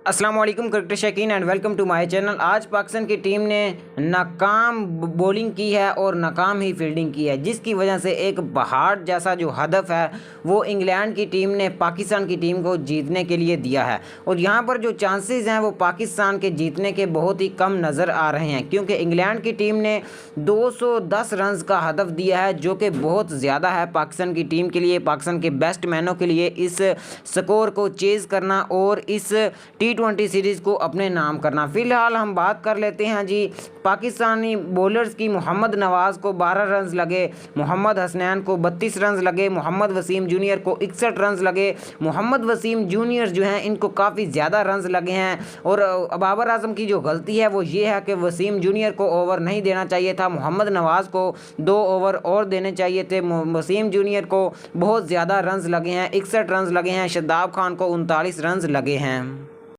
अस्सलाम वालेकुम क्रिकेट शौकीन and welcome to my channel. आज पाकिस्तान की टीम ने नाकाम बॉलिंग की है और नाकाम ही फील्डिंग की है, जिसकी वजह से एक पहाड़ जैसा जो हदफ है वो इंग्लैंड की टीम ने पाकिस्तान की टीम को जीतने के लिए दिया है। और यहाँ पर जो चांसेस हैं वो पाकिस्तान के जीतने के बहुत ही कम नज़र आ रहे हैं, क्योंकि इंग्लैंड की टीम ने 210 रन का हदफ दिया है, जो कि बहुत ज़्यादा है पाकिस्तान की टीम के लिए, पाकिस्तान के बैट्समैनों के लिए इस स्कोर को चेज़ करना और इस T20 सीरीज़ को अपने नाम करना। फ़िलहाल हम बात कर लेते हैं जी पाकिस्तानी बॉलर्स की। मोहम्मद नवाज़ को 12 रन लगे, मोहम्मद हसनैन को 32 रन लगे, मोहम्मद वसीम जूनियर को 61 रन लगे। मोहम्मद वसीम जूनियर जो हैं इनको काफ़ी ज़्यादा रन लगे हैं। और बाबर आजम की जो गलती है वो ये है कि वसीम जूनियर को ओवर नहीं देना चाहिए था, मोहम्मद नवाज़ को 2 ओवर और देने चाहिए थे। वसीम जूनियर को बहुत ज़्यादा रन लगे हैं, 61 रन लगे हैं, शादाब खान को 39 रन लगे हैं।